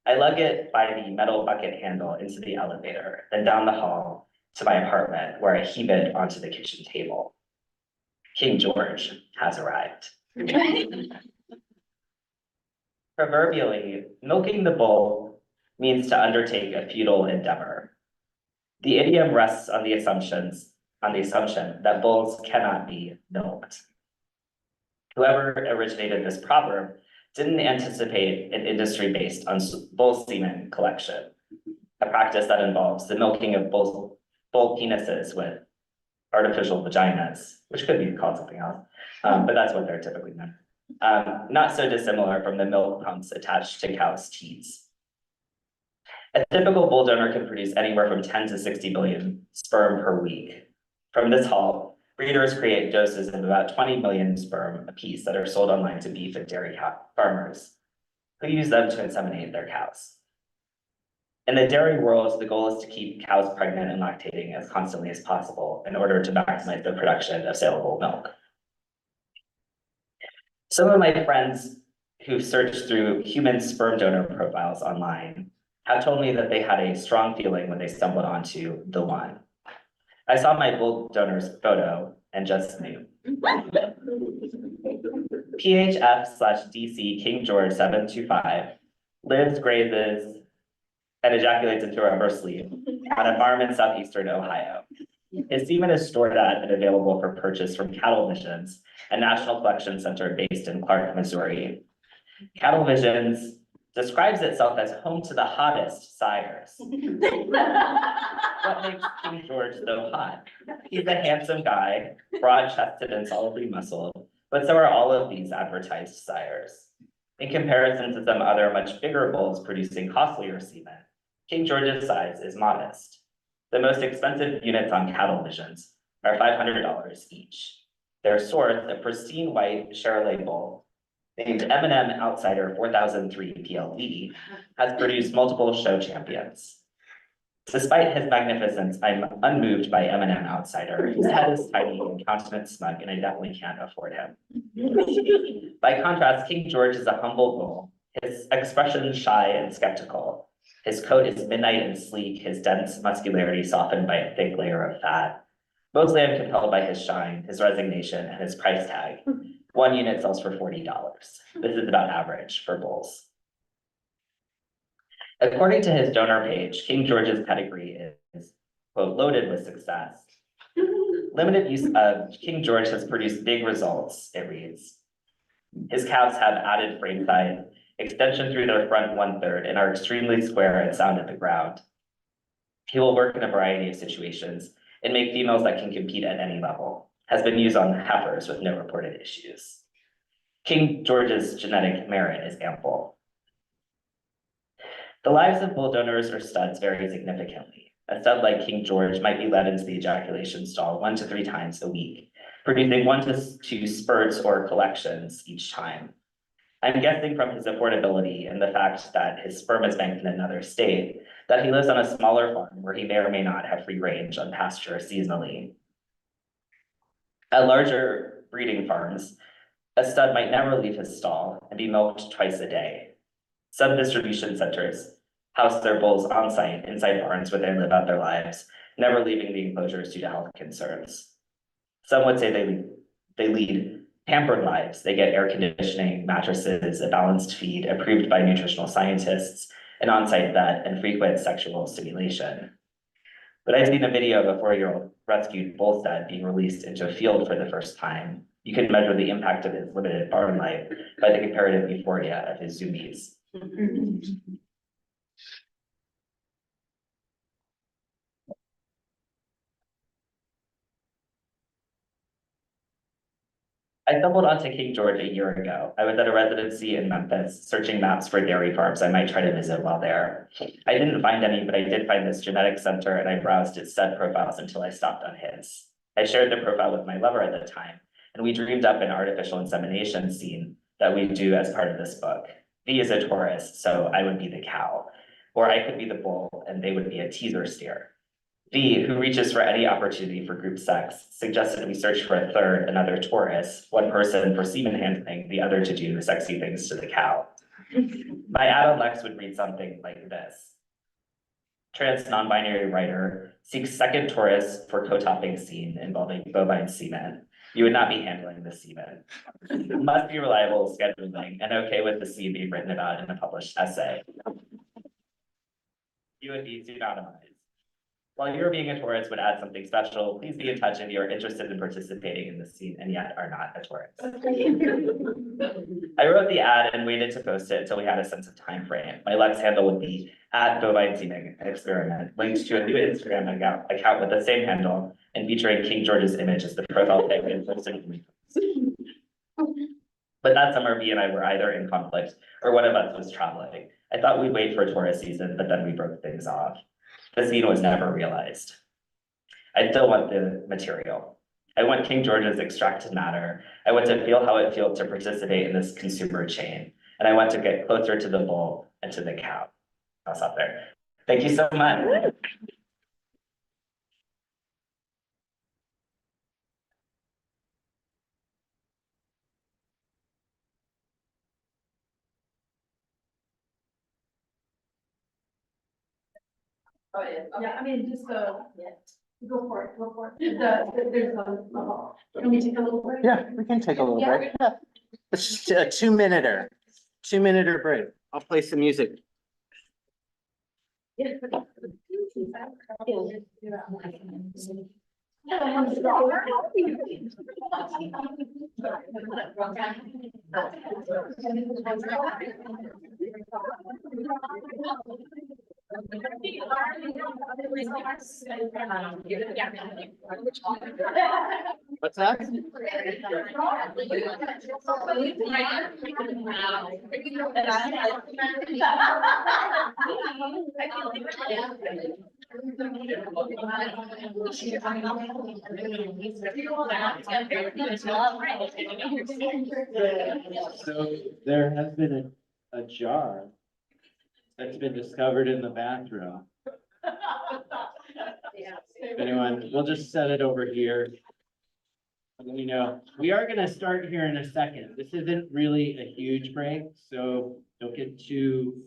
I lug it by the metal bucket handle into the elevator, then down the hall to my apartment, where I heave it onto the kitchen table. King George has arrived. Proverbially, milking the bull means to undertake a futile endeavor. The idiom rests on the assumption that bulls cannot be milked. Whoever originated this proverb didn't anticipate an industry based on bull semen collection, a practice that involves the milking of bull penises with artificial vaginas, which could be called something else, but that's what they're typically known. Not so dissimilar from the milk pumps attached to cows' teats. A typical bull donor can produce anywhere from 10 to 60 billion sperm per week. From this haul, breeders create doses of about 20 million sperm apiece that are sold online to beef and dairy farmers, who use them to inseminate their cows. In the dairy world, the goal is to keep cows pregnant and lactating as constantly as possible in order to maximize the production of saleable milk. Some of my friends who searched through human sperm donor profiles online have told me that they had a strong feeling when they stumbled onto the one. I saw my bull donor's photo and just knew. PHF/DC King George 725 lives, grazes, and ejaculates into a rubber sleeve on a farm in southeastern Ohio. His semen is stored at and available for purchase from Cattle Visions, a national collection center based in Clark, Missouri. Cattle Visions describes itself as home to the hottest sires. What makes King George so hot? He's a handsome guy, broad-chested and solidly muscled, but so are all of these advertised sires. In comparison to some other much bigger bulls producing costlier semen, King George's size is modest. The most expensive units on Cattle Visions are $500 each. Their source, a pristine white Chevrolet bull named M&M Outsider 4003 PLD, has produced multiple show champions. Despite his magnificence, I'm unmoved by M&M Outsider. His head is tiny and countenance smug, and I definitely can't afford him. By contrast, King George is a humble bull. His expression shy and skeptical. His coat is midnight and sleek, his dense muscularity softened by a thick layer of fat. Mostly I'm compelled by his shine, his resignation, and his price tag. One unit sells for $40. This is about average for bulls. According to his donor page, King George's pedigree is, quote, loaded with success. Limited use of King George has produced big results, it reads. His calves have added frame size, extension through their front 1/3, and are extremely square and sound at the ground. He will work in a variety of situations and make females that can compete at any level. Has been used on heifers with no reported issues. King George's genetic merit is ample. The lives of bull donors or studs vary significantly. A stud like King George might be led into the ejaculation stall 1 to 3 times a week, producing 1 to 2 spurts or collections each time. I'm guessing from his affordability and the fact that his sperm is banked in another state, that he lives on a smaller farm where he may or may not have free range on pasture seasonally. At larger breeding farms, a stud might never leave his stall and be milked twice a day. Some distribution centers house their bulls on site inside barns where they live out their lives, never leaving the enclosures due to health concerns. Some would say they lead pampered lives. They get air conditioning, mattresses, a balanced feed approved by nutritional scientists, an on-site vet, and frequent sexual stimulation. But I've seen a video of a 4-year-old rescued bull stud being released into a field for the first time. You can measure the impact of his limited barn life by the comparative euphoria of his zoomies. I stumbled onto King George a year ago. I was at a residency in Memphis, searching maps for dairy farms I might try to visit while there. I didn't find any, but I did find this genetic center and I browsed its stud profiles until I stopped on his. I shared the profile with my lover at the time, and we dreamed up an artificial insemination scene that we do as part of this book. V is a Taurus, so I would be the cow, or I could be the bull and they would be a teaser steer. V, who reaches for any opportunity for group sex, suggested we search for a third, another Taurus, one person for semen handling, the other to do sexy things to the cow. My add-on Lex would read something like this. Trans non-binary writer seeks second Taurus for co-topping scene involving bovine semen. You would not be handling the semen. Must be reliable scheduling and okay with the scene being written about in a published essay. You would be pseudonymized. While your being a Taurus would add something special, please be in touch if you are interested in participating in the scene and yet are not a Taurus. I wrote the ad and waited to post it until we had a sense of time frame. My Lex handle would be @bovine semen experiment, linked to a new Instagram account with the same handle and featuring King George's image as the profile pic and posting. But that summer, V and I were either in conflict or one of us was traveling. I thought we'd wait for Taurus season, but then we broke things off. The scene was never realized. I still want the material. I want King George's extracted matter. I want to feel how it feels to participate in this consumer chain. And I want to get closer to the bull and to the cow. I'll stop there. Thank you so much. Oh, yeah. Yeah, I mean, just go for it, go for it. There's can we take a little break? Yeah, we can take a little Yeah. break. Yeah. It's just a 2-minute break. I'll play some music. What's that? So there has been a jar that's been discovered in the bathroom. If anyone, we'll just set it over here. You know, we are gonna start here in a second. This isn't really a huge break, so don't get too.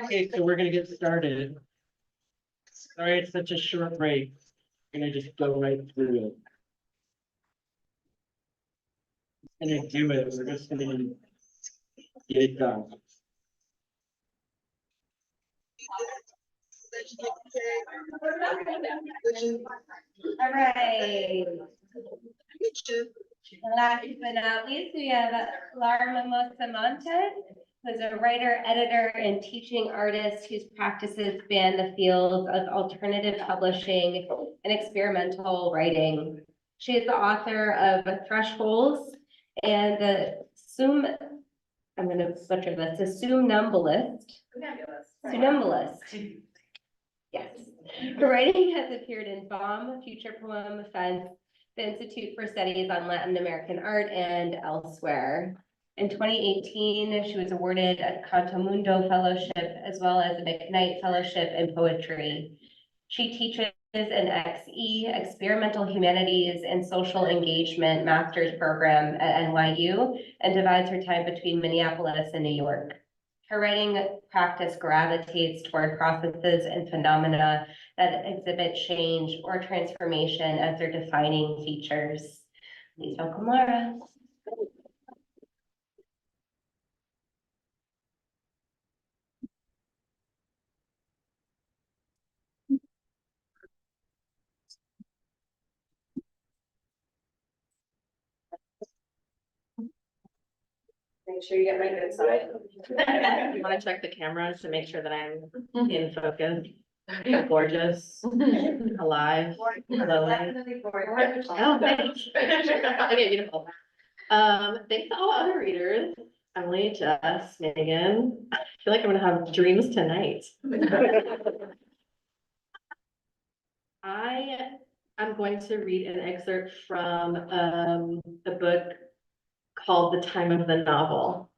Okay, so we're gonna get started. Sorry, it's such a short break. We're gonna just go right through it. Gonna do it. We're just gonna get it done. All right. Last but not least, we have Lara Mimosa Montes, who's a writer, editor, and teaching artist whose practices span the fields of alternative publishing and experimental writing. She is the author of Thresholds and the I'm gonna butcher this, the Somnambulist. Yes. Her writing has appeared in Bomb, Future Poem, Fence, the Institute for Studies on Latin American Art, and elsewhere. In 2018, she was awarded a Canto Mundo Fellowship as well as a McKnight Fellowship in Poetry. She teaches an XE, Experimental Humanities and Social Engagement Master's Program at NYU, and divides her time between Minneapolis and New York. Her writing practice gravitates toward processes and phenomena that exhibit change or transformation as their defining features. Please welcome Lara. Make sure you get my good side. You wanna check the cameras to make sure that I'm in focus, gorgeous, alive, glowing. Oh, thanks. Okay, beautiful. Thanks to all other readers, Emily, Jess, Megan. I feel like I'm gonna have dreams tonight. I'm going to read an excerpt from a book called The Time of the Novel.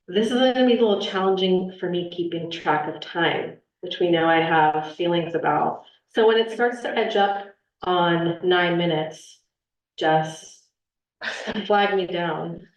This is gonna be a little challenging for me keeping track of time, which we know I have feelings about. So when it starts to edge up on 9 minutes, Jess, flag me down.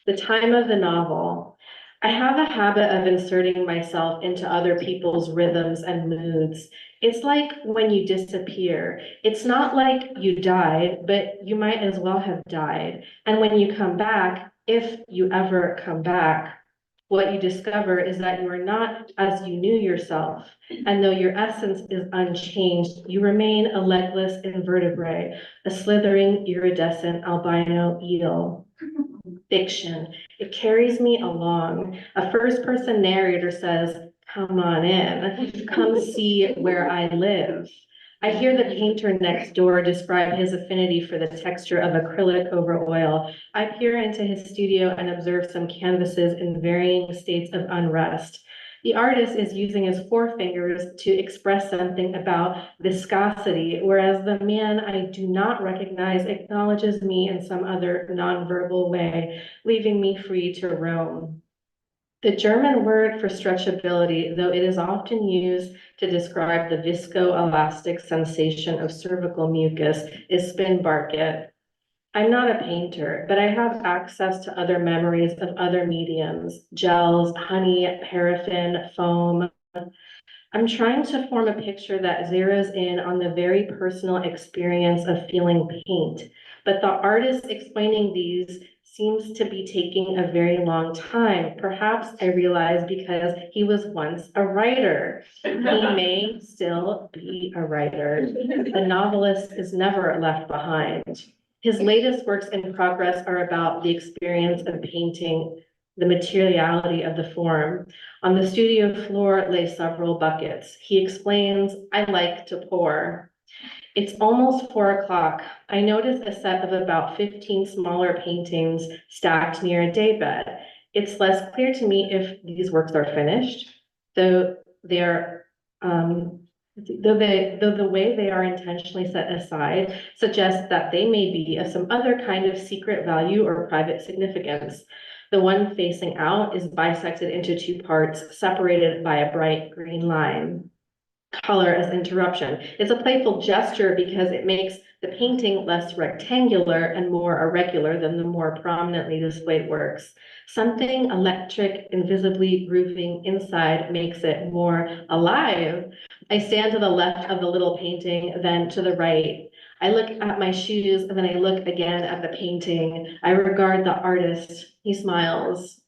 The time of the novel. I have a habit of inserting myself into other people's rhythms and moods. It's like when you disappear. It's not like you died, but you might as well have died. And when you come back, if you ever come back, what you discover is that you are not as you knew yourself. And though your essence is unchanged, you remain a legless invertebrate, a slithering iridescent albino eel. Fiction. It carries me along. A first-person narrator says, "Come on in, come see where I live." I hear the painter next door describe his affinity for the texture of acrylic over oil. I peer into his studio and observe some canvases in varying states of unrest. The artist is using his forefingers to express something about viscosity, whereas the man I do not recognize acknowledges me in some other nonverbal way, leaving me free to roam. The German word for stretchability, though it is often used to describe the viscoelastic sensation of cervical mucus, is spinbarket. I'm not a painter, but I have access to other memories of other mediums, gels, honey, paraffin, foam. I'm trying to form a picture that zeroes in on the very personal experience of feeling paint, but the artist explaining these seems to be taking a very long time. Perhaps I realize because he was once a writer. He may still be a writer. A novelist is never left behind. His latest works in progress are about the experience of painting, the materiality of the form. On the studio floor lay several buckets. He explains, "I like to pour." It's almost 4 o'clock. I notice a set of about 15 smaller paintings stacked near a daybed. It's less clear to me if these works are finished, though they are, though the way they are intentionally set aside suggests that they may be of some other kind of secret value or private significance. The one facing out is bisected into 2 parts, separated by a bright green line. Color as interruption. It's a playful gesture because it makes the painting less rectangular and more irregular than the more prominently displayed works. Something electric, invisibly grooving inside makes it more alive. I stand to the left of the little painting, then to the right. I look at my shoes and then I look again at the painting. I regard the artist. He smiles.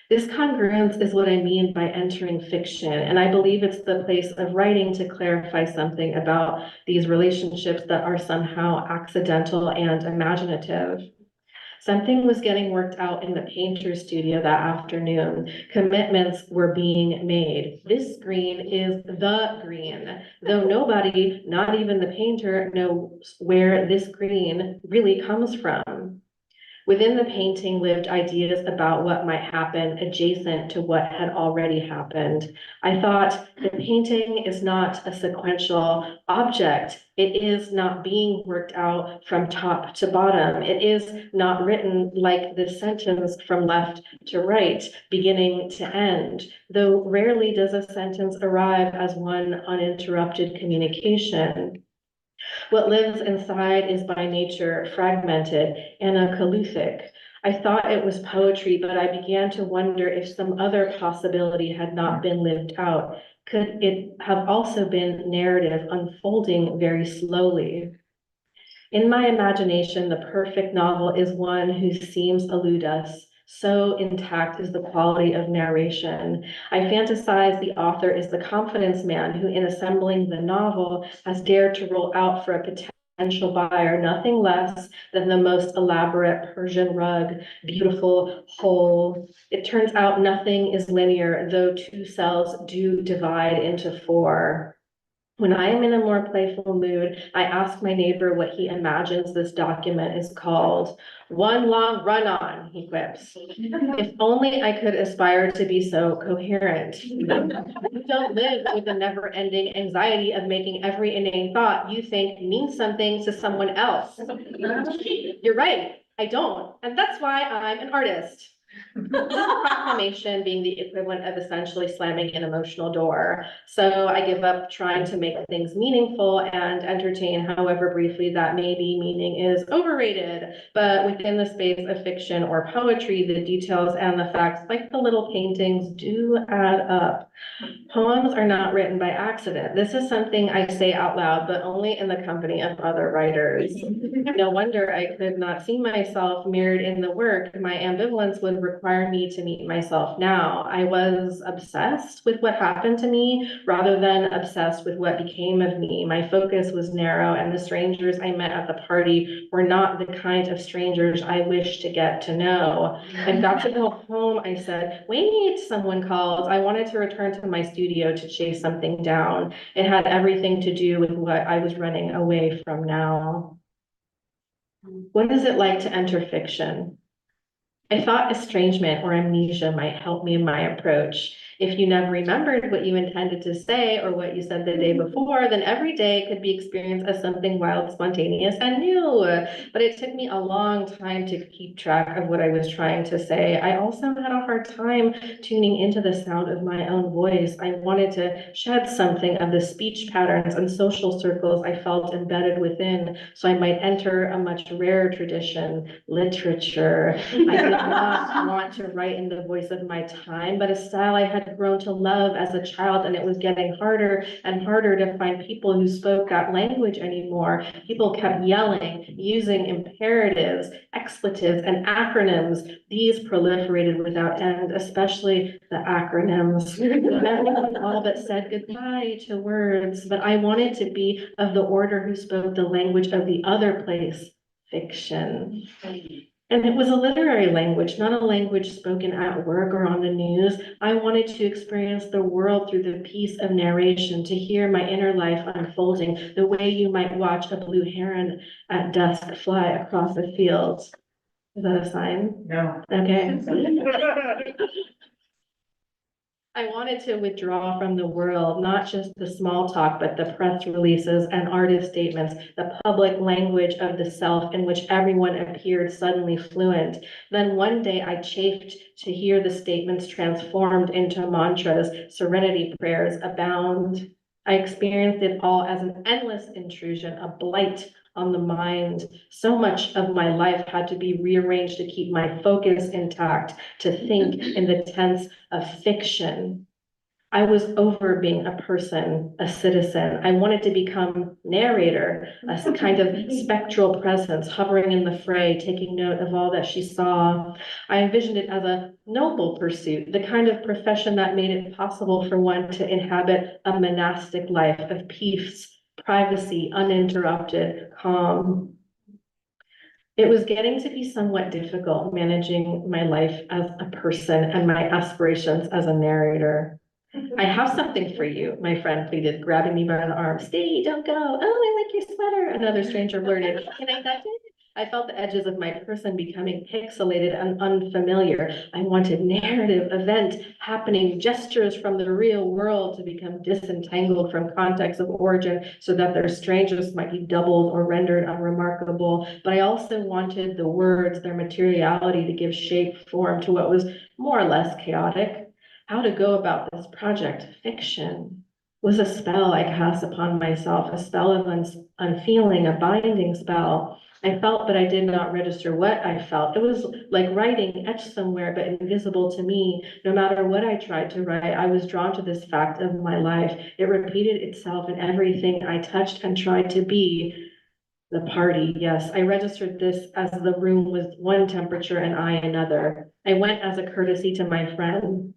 This congruence is what I mean by entering fiction, and I believe it's the place of writing to clarify something about these relationships that are somehow accidental and imaginative. Something was getting worked out in the painter's studio that afternoon. Commitments were being made. This green is the green, though nobody, not even the painter, knows where this green really comes from. Within the painting lived ideas about what might happen adjacent to what had already happened. I thought the painting is not a sequential object. It is not being worked out from top to bottom. It is not written like this sentence from left to right, beginning to end, though rarely does a sentence arrive as one uninterrupted communication. What lives inside is by nature fragmented and akaluthic. I thought it was poetry, but I began to wonder if some other possibility had not been lived out. Could it have also been narrative unfolding very slowly? In my imagination, the perfect novel is one whose themes elude us. So intact is the quality of narration. I fantasize the author is the confidence man who, in assembling the novel, has dared to roll out for a potential buyer nothing less than the most elaborate Persian rug, beautiful, whole. It turns out nothing is linear, though two cells do divide into four. When I am in a more playful mood, I ask my neighbor what he imagines this document is called. One long run-on, he quips. If only I could aspire to be so coherent. You don't live with the never-ending anxiety of making every inane thought you think means something to someone else. You're right, I don't, and that's why I'm an artist. Proclamation being the equivalent of essentially slamming an emotional door. So I give up trying to make things meaningful and entertain, however briefly that may be. Meaning is overrated, but within the space of fiction or poetry, the details and the facts, like the little paintings, do add up. Poems are not written by accident. This is something I say out loud, but only in the company of other writers. No wonder I could not see myself mirrored in the work. My ambivalence would require me to meet myself now. I was obsessed with what happened to me rather than obsessed with what became of me. My focus was narrow, and the strangers I met at the party were not the kind of strangers I wish to get to know. I've got to go home, I said. Wait, someone called. I wanted to return to my studio to chase something down. It had everything to do with what I was running away from now. What is it like to enter fiction? I thought estrangement or amnesia might help me in my approach. If you never remembered what you intended to say or what you said the day before, then every day could be experienced as something wild, spontaneous, and new. But it took me a long time to keep track of what I was trying to say. I also had a hard time tuning into the sound of my own voice. I wanted to shed something of the speech patterns and social circles I felt embedded within, so I might enter a much rarer tradition, literature. I did not want to write in the voice of my time, but a style I had grown to love as a child, and it was getting harder and harder to find people who spoke that language anymore. People kept yelling, using imperatives, expletives, and acronyms. These proliferated without end, especially the acronyms. Everyone all but said goodbye to words, but I wanted to be of the order who spoke the language of the other place, fiction. And it was a literary language, not a language spoken at work or on the news. I wanted to experience the world through the piece of narration, to hear my inner life unfolding, the way you might watch a blue heron at dusk fly across a field. Is that a sign? No. Okay. I wanted to withdraw from the world, not just the small talk, but the press releases and artist statements, the public language of the self in which everyone appeared suddenly fluent. Then one day I chafed to hear the statements transformed into mantras, serenity prayers abound. I experienced it all as an endless intrusion, a blight on the mind. So much of my life had to be rearranged to keep my focus intact, to think in the tense of fiction. I was over being a person, a citizen. I wanted to become narrator, a kind of spectral presence hovering in the fray, taking note of all that she saw. I envisioned it as a noble pursuit, the kind of profession that made it possible for one to inhabit a monastic life of peace, privacy, uninterrupted, calm. It was getting to be somewhat difficult managing my life as a person and my aspirations as a narrator. I have something for you, my friend pleaded, grabbing me by the arm. Stay, don't go. Oh, I like your sweater. Another stranger blurted. Can I touch it? I felt the edges of my person becoming pixelated and unfamiliar. I wanted narrative, event, happening, gestures from the real world to become disentangled from context of origin so that their strangeness might be doubled or rendered unremarkable. But I also wanted the words, their materiality to give shape, form to what was more or less chaotic. How to go about this project, fiction, was a spell I cast upon myself, a spell of unfeeling, a binding spell. I felt, but I did not register what I felt. It was like writing etched somewhere, but invisible to me. No matter what I tried to write, I was drawn to this fact of my life. It repeated itself in everything I touched and tried to be. The party, yes. I registered this as the room was one temperature and I another. I went as a courtesy to my friend.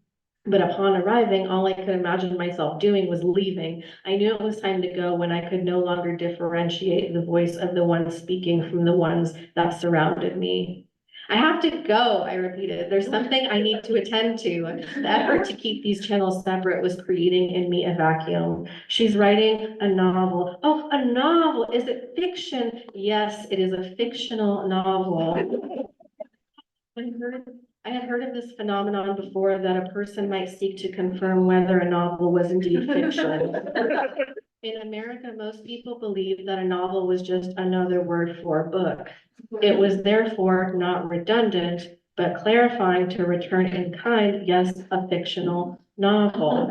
But upon arriving, all I could imagine myself doing was leaving. I knew it was time to go when I could no longer differentiate the voice of the one speaking from the ones that surrounded me. I have to go, I repeated. There's something I need to attend to. The effort to keep these channels separate was creating in me a vacuum. She's writing a novel. Oh, a novel. Is it fiction? Yes, it is a fictional novel. I had heard of this phenomenon before, that a person might seek to confirm whether a novel was indeed fiction. In America, most people believe that a novel was just another word for a book. It was therefore not redundant, but clarifying to return in kind, yes, a fictional novel.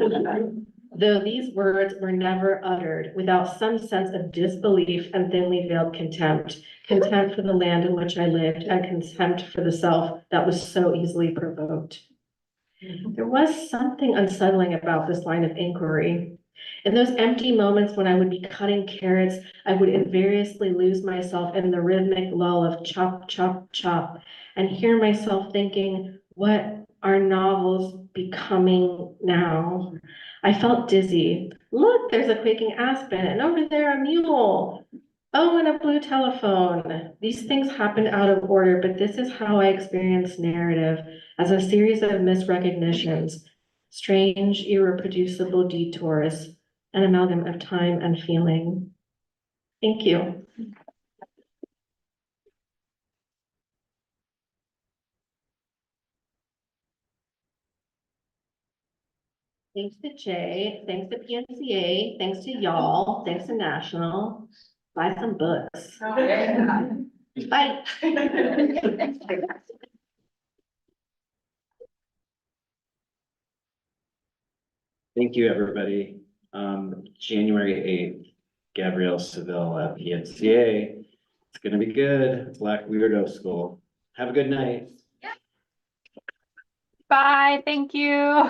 Though these words were never uttered without some sense of disbelief and thinly veiled contempt. Contempt for the land in which I lived and contempt for the self that was so easily provoked. There was something unsettling about this line of inquiry. In those empty moments when I would be cutting carrots, I would invariably lose myself in the rhythmic lull of chop, chop, chop, and hear myself thinking, what are novels becoming now? I felt dizzy. Look, there's a quaking aspen, and over there a mule. Oh, and a blue telephone. These things happen out of order, but this is how I experience narrative, as a series of misrecognitions, strange, irreproducible detours, an amalgam of time and feeling. Thank you. Thanks to Jay, thanks to PNCA, thanks to y'all, thanks to National. Buy some books. Bye. Thank you, everybody. January 8th, Gabrielle Seville at PNCA. It's gonna be good. Black Weirdo School. Have a good night. Bye, thank you.